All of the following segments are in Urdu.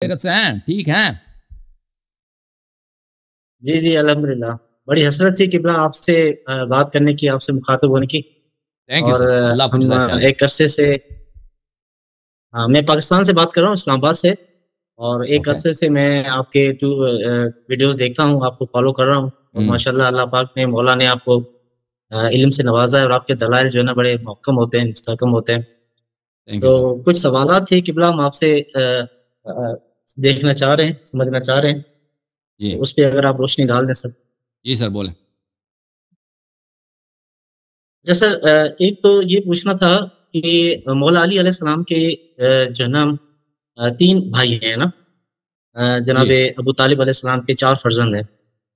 خیریت سے ہیں؟ ٹھیک ہیں؟ جی جی الحمدللہ، بڑی حسرت سی قبلہ آپ سے بات کرنے کی، آپ سے مخاطب ہونے کی۔ تھینک یو اور سر، اللہ آپ کو ہم جزائے خیر۔ ایک عرصے سے میں پاکستان سے بات کر رہا ہوں، اسلام آباد سے، اور ایک اوکے عرصے سے میں آپ کے ویڈیوز دیکھتا ہوں، آپ کو فالو کر رہا ہوں، اور ماشاءاللہ اللہ پاک نے، مولا نے آپ کو علم سے نوازا ہے، اور آپ کے دلائل جو ہے نا بڑے محکم ہوتے ہیں، مستحکم ہوتے ہیں۔ تھینک تو یو سر۔ کچھ سوالات تھے قبلہ، ہم آپ سے دیکھنا چاہ رہے ہیں، سمجھنا چاہ رہے ہیں، جی تو اس پہ اگر آپ روشنی ڈال دیں سر۔ جی سر بولیں۔ جیسا ایک تو یہ پوچھنا تھا کہ مولا علی علیہ السلام کے جنم 3 بھائی ہیں نا، جناب جی ابو طالب علیہ السلام کے 4 فرزند ہیں۔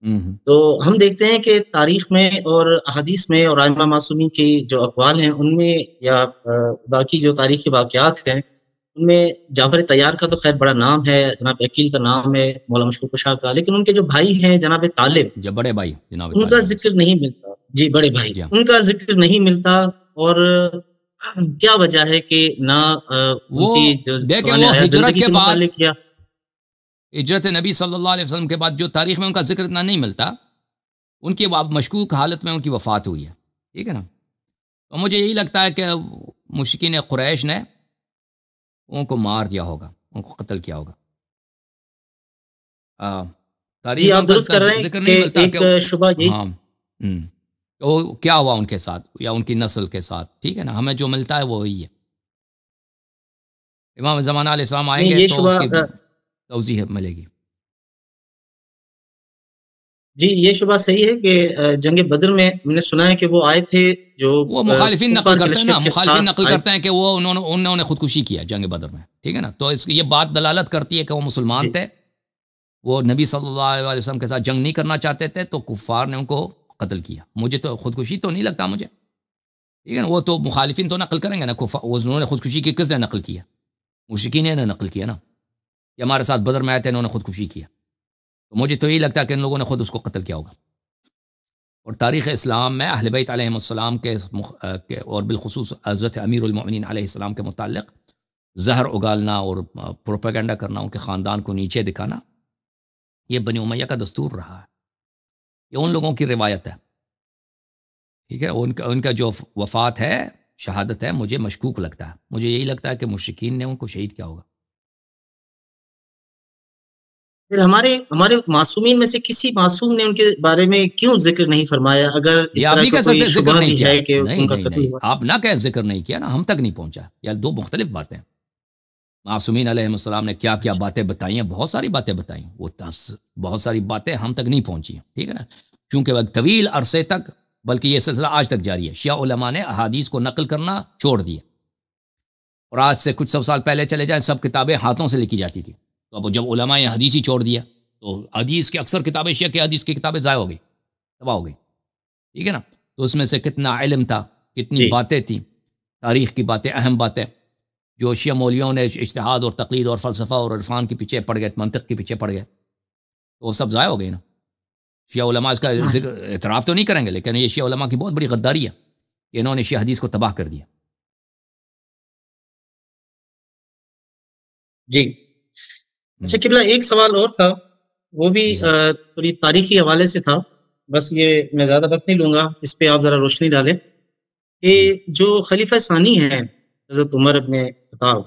ہوں تو ہم دیکھتے ہیں کہ تاریخ میں اور احادیث میں اور ائمہ معصومین کی جو اقوال ہیں ان میں، یا باقی جو تاریخی واقعات ہیں ان میں، جعفر طیار کا تو خیر بڑا نام ہے، جناب عقیل کا نام ہے، مولا مشکور کشا کا، لیکن ان کے جو بھائی ہیں جناب طالب، جب بڑے بھائی جناب ان کا طالب علیہ ذکر السلام۔ نہیں ملتا۔ جی بڑے بھائی، جی ہاں، ان کا ذکر نہیں ملتا، اور کیا وجہ ہے کہ نہ ان وہ کی جو دیکھیں، سوانح وہ حیات ہجرت زندگی کے کے بعد، متعلق کیا؟ ہجرت نبی صلی اللہ علیہ وسلم کے بعد جو تاریخ میں ان کا ذکر اتنا نہیں ملتا، ان کی مشکوک حالت میں ان کی وفات ہوئی ہے، ٹھیک ہے نا۔ تو مجھے یہی لگتا ہے کہ مشرکین قریش نے ان کو مار دیا ہوگا، ان کو قتل کیا ہوگا۔ تاریخ جی میں آپ ان کا درست اتنا کر رہے ہیں ذکر نہیں کہ ملتا کہ ایک شبہ یہی، ہاں کہ وہ کیا ہوا ان کے ساتھ یا ان کی نسل کے ساتھ، ٹھیک ہے نا۔ ہمیں جو ملتا ہے وہ وہی ہے۔ امام زمانہ علیہ السلام آئیں نہیں گے یہ تو اس شبہ، کی توضیح ملے گی۔ جی یہ شبہ صحیح ہے کہ جنگ بدر میں ہم نے سنا ہے کہ وہ آئے تھے جو وہ مخالفین نقل کفار کے کرتے ہیں نا، لشکر کے مخالفین ساتھ نقل آئے۔ کرتے ہیں کہ وہ انہوں نے خودکشی کیا جنگ بدر میں، ٹھیک ہے نا۔ تو یہ بات دلالت کرتی ہے کہ وہ مسلمان جی تھے، وہ نبی صلی اللہ علیہ وسلم کے ساتھ جنگ نہیں کرنا چاہتے تھے، تو کفار نے ان کو قتل کیا۔ مجھے تو خودکشی تو نہیں لگتا مجھے، ٹھیک ہے نا۔ وہ تو مخالفین تو نقل کریں گے نا، انہوں نے خودکشی کی، کس نے نقل کیا؟ مشرکین نے نقل کیا نا، کہ ہمارے ساتھ بدر میں آئے تھے، انہوں نے خودکشی کیا۔ تو مجھے تو یہی لگتا ہے کہ ان لوگوں نے خود اس کو قتل کیا ہوگا۔ اور تاریخ اسلام میں اہل بیت علیہ السلام کے اور بالخصوص حضرت امیر المؤمنین علیہ السلام کے متعلق زہر اگالنا اور پروپیگنڈا کرنا، ان کے خاندان کو نیچے دکھانا، یہ بنی امیہ کا دستور رہا ہے، یہ ان لوگوں کی روایت ہے، ٹھیک ہے۔ ان کا جو وفات ہے، شہادت ہے، مجھے مشکوک لگتا ہے۔ مجھے یہی لگتا ہے کہ مشرکین نے ان کو شہید کیا ہوگا۔ پھر ہمارے معصومین میں سے کسی معصوم نے ان کے بارے میں کیوں ذکر نہیں فرمایا، اگر یہ اس آپ طرح نہیں کا کہہ کوئی سکتے ذکر شبہ نہیں بھی کیا، ہے کہ نہیں ان کا نہیں قتل نہیں، ہوا؟ آپ نہ کہہ ذکر نہیں کیا نا، ہم تک نہیں پہنچا، یا دو مختلف باتیں۔ معصومین علیہ السلام نے کیا کیا باتیں بتائی ہیں، بہت ساری باتیں بتائی ہیں، وہ بہت ساری باتیں ہم تک نہیں پہنچی ہیں، ٹھیک ہے نا۔ کیونکہ وہ طویل عرصے تک، بلکہ یہ سلسلہ آج تک جاری ہے، شیعہ علماء نے احادیث کو نقل کرنا چھوڑ دیا، اور آج سے کچھ 100 سال پہلے چلے جائیں، سب کتابیں ہاتھوں سے لکھی جاتی تھی۔ تو اب جب علماء نے حدیث ہی چھوڑ دیا، تو حدیث کی اکثر کتابیں، شیعہ کی حدیث کی کتابیں ضائع ہو گئی، تباہ ہو گئی، ٹھیک ہے نا۔ تو اس میں سے کتنا علم تھا، کتنی جی باتیں تھیں، تاریخ کی باتیں، اہم باتیں، جو شیعہ مولویوں نے اجتہاد اور تقلید اور فلسفہ اور عرفان کے پیچھے پڑ گئے، منطق کے پیچھے پڑ گئے، تو وہ سب ضائع ہو گئے نا۔ شیعہ علماء اس کا ذکر اعتراف تو نہیں کریں گے، لیکن یہ شیعہ علماء کی بہت بڑی غداری ہے کہ انہوں نے شیعہ حدیث کو تباہ کر دیا۔ جی اچھا قبلہ، ایک سوال اور تھا، وہ بھی جی سر۔ تھوڑی تاریخی حوالے سے تھا، بس یہ میں زیادہ وقت نہیں لوں گا، اس پہ آپ ذرا روشنی ڈالیں کہ جی جو خلیفہ ثانی ہیں حضرت عمر ابن خطاب،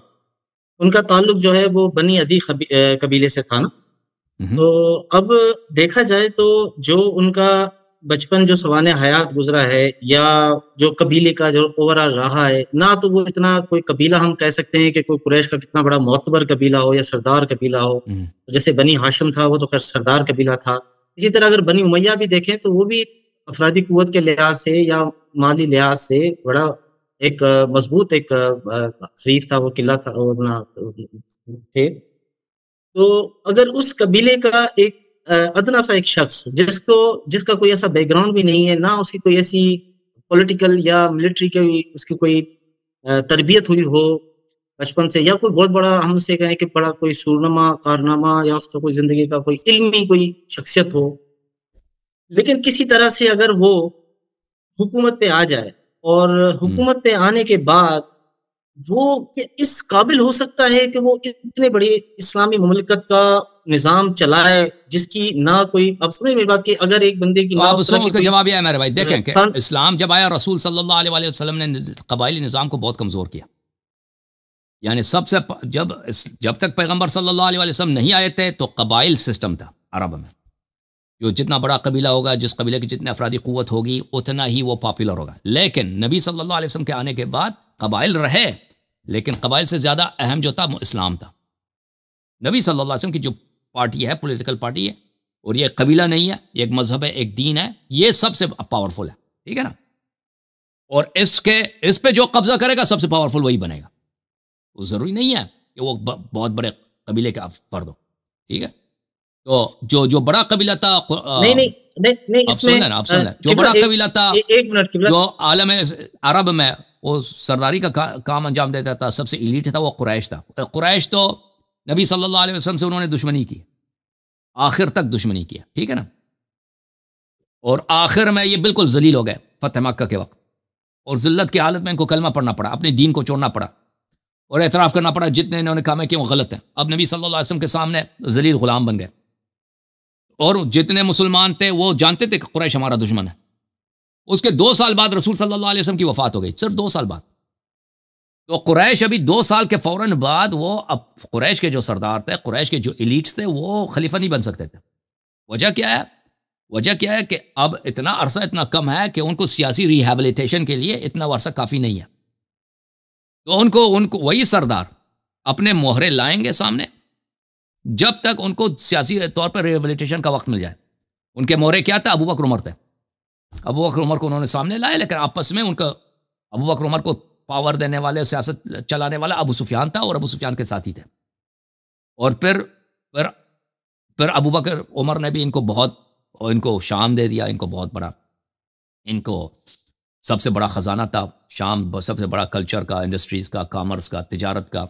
ان کا تعلق جو ہے وہ بنی عدی قبیلے سے تھا نا۔ تو اب دیکھا جائے تو جو ان کا بچپن، جو سوانح حیات گزرا ہے، یا جو قبیلے کا جو اوورآل رہا ہے، نہ تو وہ اتنا کوئی قبیلہ ہم کہہ سکتے ہیں کہ کوئی قریش کا کتنا بڑا معتبر قبیلہ ہو یا سردار قبیلہ ہو، جیسے بنی ہاشم تھا، وہ تو خیر سردار قبیلہ تھا۔ اسی طرح اگر بنی امیہ بھی دیکھیں تو وہ بھی افرادی قوت کے لحاظ سے یا مالی لحاظ سے بڑا ایک مضبوط ایک حریف تھا، وہ قلعہ تھا، وہ اپنا تھے۔ تو اگر اس قبیلے کا ایک ادنا سا ایک شخص جس کا کوئی ایسا بیک گراؤنڈ بھی نہیں ہے، نہ اس کی کوئی ایسی پولیٹیکل یا ملٹری کی اس کی کوئی تربیت ہوئی ہو بچپن سے، یا کوئی بہت بڑا ہم سے کہیں کہ بڑا کوئی سورنما کارنامہ یا اس کا کوئی زندگی کا کوئی علمی کوئی شخصیت ہو، لیکن کسی طرح سے اگر وہ حکومت پہ آ جائے، اور حکومت پہ آنے کے بعد وہ اس قابل ہو سکتا ہے کہ وہ اتنے بڑی اسلامی مملکت کا نظام چلائے جس کی نہ کوئی، اب سمجھ میری بات، کہ اگر ایک بندے کی تو نہ آپ اس طرح اس کی کا کوئی جواب یہ ہے میرے بھائی، دیکھیں کہ سان اسلام جب آیا رسول صلی اللہ علیہ وآلہ وسلم نے قبائلی نظام کو بہت کمزور کیا. یعنی سب سے جب تک پیغمبر صلی اللہ علیہ وآلہ وسلم نہیں آئے تھے تو قبائل سسٹم تھا عرب میں. جو جتنا بڑا قبیلہ ہوگا، جس قبیلے کی جتنے افرادی قوت ہوگی، اتنا ہی وہ پاپولر ہوگا. لیکن نبی صلی اللہ علیہ وسلم کے آنے کے بعد قبائل رہے، لیکن قبائل سے زیادہ اہم جو تھا وہ اسلام تھا. نبی صلی اللہ علیہ وسلم کی جو پارٹی ہے، پولیٹیکل پارٹی ہے، اور یہ قبیلہ نہیں ہے، یہ ایک مذہب ہے، ایک دین ہے، یہ سب سے پاورفل ہے. ٹھیک ہے نا؟ اور اس پہ جو قبضہ کرے گا سب سے پاورفل وہی بنے گا. وہ ضروری نہیں ہے کہ وہ بہت بڑے قبیلے کا فرد ہو. ٹھیک ہے؟ تو جو بڑا قبیلہ تھا، نہیں نہیں نہیں نہیں، اب اس سن میں لینا، اب سن لینا، جو قبلہ بڑا قبیلہ تھا، ایک منٹ قبلہ، جو عالم عرب میں وہ سرداری کا کام انجام دیتا تھا، سب سے ایلیٹ تھا، وہ قریش تھا. قریش تو نبی صلی اللہ علیہ وسلم سے انہوں نے دشمنی کی، آخر تک دشمنی کیا. ٹھیک ہے نا؟ اور آخر میں یہ بالکل ذلیل ہو گئے فتح مکہ کے وقت، اور ذلت کی حالت میں ان کو کلمہ پڑھنا پڑا، اپنے دین کو چھوڑنا پڑا، اور اعتراف کرنا پڑا جتنے انہوں نے کام ہے کہ وہ غلط ہیں. اب نبی صلی اللہ علیہ وسلم کے سامنے ذلیل غلام بن گئے، اور جتنے مسلمان تھے وہ جانتے تھے کہ قریش ہمارا دشمن ہے. اس کے 2 سال بعد رسول صلی اللہ علیہ وسلم کی وفات ہو گئی، صرف 2 سال بعد. تو قریش ابھی 2 سال کے فوراً بعد وہ، اب قریش کے جو سردار تھے، قریش کے جو ایلیٹس تھے، وہ خلیفہ نہیں بن سکتے تھے. وجہ کیا ہے؟ وجہ کیا ہے کہ اب اتنا عرصہ اتنا کم ہے کہ ان کو سیاسی ریہیبلیٹیشن کے لیے اتنا عرصہ کافی نہیں ہے. تو ان کو وہی سردار اپنے مہرے لائیں گے سامنے جب تک ان کو سیاسی طور پر ریہیبلیٹیشن کا وقت مل جائے. ان کے مہرے کیا تھا؟ ابو بکر عمر تھے. ابو بکر عمر کو انہوں نے سامنے لائے، لیکن آپس میں ان کا ابو بکر عمر کو پاور دینے والے، سیاست چلانے والا ابو سفیان تھا، اور ابو سفیان کے ساتھی تھے. اور پھر ابو بکر عمر نے بھی ان کو شام دے دیا. ان کو بہت بڑا، ان کو سب سے بڑا خزانہ تھا شام، سب سے بڑا کلچر کا، انڈسٹریز کا، کامرس کا، تجارت کا،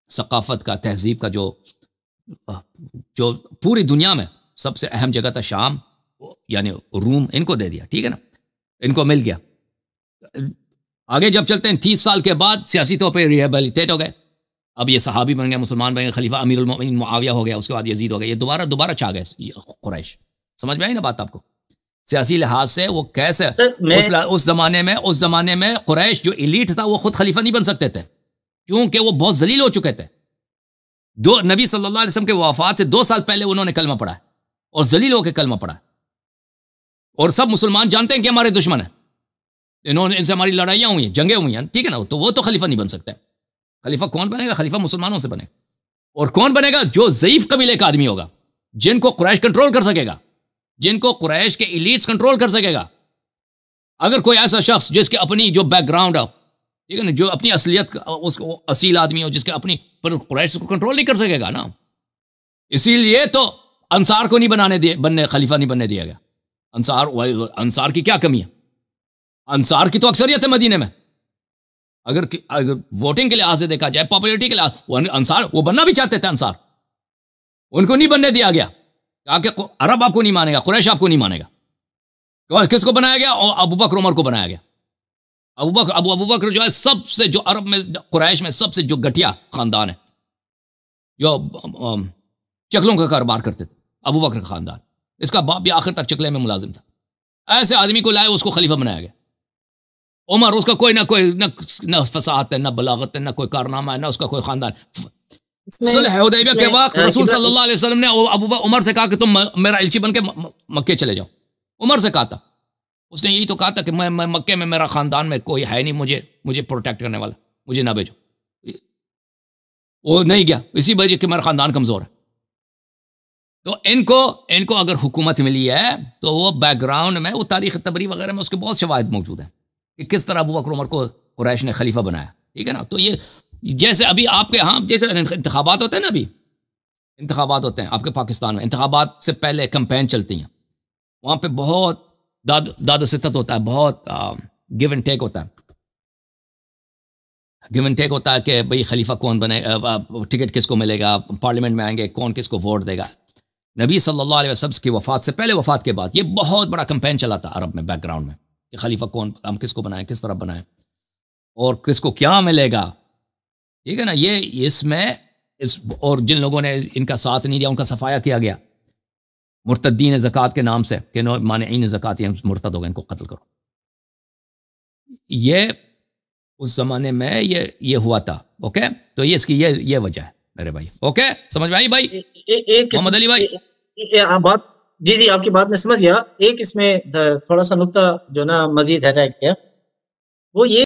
ثقافت کا، تہذیب کا، جو پوری دنیا میں سب سے اہم جگہ تھا شام، یعنی روم، ان کو دے دیا. ٹھیک ہے نا؟ ان کو مل گیا. آگے جب چلتے ہیں 30 سال کے بعد سیاسی طور پہ ریہیبلیٹیٹ ہو گئے. اب یہ صحابی بن گئے، مسلمان بن گئے، خلیفہ امیر المؤمنین معاویہ ہو گیا، اس کے بعد یزید ہو گیا. یہ دوبارہ چھا گئے قریش. سمجھ میں آئی نا بات آپ کو؟ سیاسی لحاظ سے وہ کیسے اس زمانے میں قریش جو ایلیٹ تھا وہ خود خلیفہ نہیں بن سکتے تھے، کیونکہ وہ بہت ذلیل ہو چکے تھے. نبی صلی اللہ علیہ وسلم کے وفات سے 2 سال پہلے انہوں نے کلمہ پڑھا ہے، اور ذلیل ہو کے کلمہ پڑھا ہے. اور سب مسلمان جانتے ہیں کہ ہمارے دشمن ہیں، ان سے ہماری لڑائیاں ہوئی ہیں، جنگیں ہوئی ہیں. ٹھیک ہے نا؟ تو وہ تو خلیفہ نہیں بن سکتے. خلیفہ کون بنے گا؟ خلیفہ مسلمانوں سے بنے گا. اور کون بنے گا؟ جو ضعیف قبیلے کا آدمی ہوگا، جن کو قریش کنٹرول کر سکے گا، جن کو قریش کے ایلیٹس کنٹرول کر سکے گا. اگر کوئی ایسا شخص جس کے اپنی جو بیک گراؤنڈ ہو، ٹھیک ہے نا، جو اپنی اصلیت اصیل آدمی ہو، جس کے اپنی، پر قریش کو کنٹرول نہیں کر سکے گا نا. اسی لیے تو انصار کو نہیں خلیفہ نہیں بننے دیا گیا. انصار کی کیا کمی ہے؟ انصار کی تو اکثریت ہے مدینے میں. اگر ووٹنگ کے لحاظ سے دیکھا جائے، پاپولیٹی کے لحاظ، انصار وہ بننا بھی چاہتے تھے. انصار ان کو نہیں بننے دیا گیا، کہا کہ عرب آپ کو نہیں مانے گا، قریش آپ کو نہیں مانے گا. کس کو بنایا گیا؟ ابو بکر عمر کو بنایا گیا. ابو بکر جو ہے سب سے، جو عرب میں، قریش میں سب سے جو گھٹیا خاندان ہے، جو چکلوں کا کاروبار کرتے تھے، ابو بکر کا خاندان. اس کا باپ بھی آخر تک چکلے میں ملازم تھا. ایسے آدمی کو لائے، اس کو خلیفہ بنایا گیا. عمر، اس کا کوئی نہ فصاحت ہے، نہ بلاغت ہے، نہ کوئی کارنامہ ہے، نہ اس کا کوئی خاندان. صلح حدیبیہ کے وقت رسول صلی اللہ علیہ وسلم نے عمر سے کہا کہ تم میرا الچی بن کے مکے چلے جاؤ. عمر سے کہا تھا، اس نے یہی تو کہا تھا کہ میں مکے میں، میرا خاندان میں کوئی ہے نہیں مجھے پروٹیکٹ کرنے والا، مجھے نہ بھیجو. وہ نہیں گیا، اسی وجہ کہ میرا خاندان کمزور ہے. تو ان کو اگر حکومت ملی ہے تو وہ بیک گراؤنڈ میں، وہ تاریخ تبری وغیرہ میں اس کے بہت شواہد موجود ہیں کہ کس طرح ابو بکر عمر کو قریش نے خلیفہ بنایا. ٹھیک ہے نا؟ تو یہ جیسے ابھی آپ کے ہاں جیسے انتخابات ہوتے ہیں نا، ابھی انتخابات ہوتے ہیں آپ کے پاکستان میں، انتخابات سے پہلے کمپین چلتی ہیں، وہاں پہ بہت داد و ستت ہوتا ہے، بہت گیو اینڈ ٹیک ہوتا ہے. گیو اینڈ ٹیک ہوتا ہے کہ بھئی خلیفہ کون بنے، ٹکٹ کس کو ملے گا، پارلیمنٹ میں آئیں گے، کون کس کو ووٹ دے گا. نبی صلی اللہ علیہ وسلم کی وفات سے پہلے، وفات کے بعد، یہ بہت بڑا کمپین چلا تھا عرب میں، بیک گراؤنڈ میں، کہ خلیفہ کون، ہم کس کو بنائیں، کس طرح بنائیں. اور کس کو کیا ملے گا. ٹھیک ہے نا. یہ اس میں اور جن لوگوں نے ان کا ساتھ نہیں دیا ان کا صفایا کیا گیا مرتدین زکوٰۃ کے نام سے کہ مانعین زکوٰۃ، یہ مرتد ہو گئے، ان کو قتل کرو. یہ اس زمانے میں یہ ہوا تھا. اوکے، تو یہ اس کی یہ وجہ ہے میرے بھائی. اوکے، سمجھ میں آئی بھائی؟ محمد علی بھائی بات جی آپ کی بات میں سمجھ گیا. ایک اس میں تھوڑا سا نقطہ جو نا مزید ہے رہ گیا، وہ یہ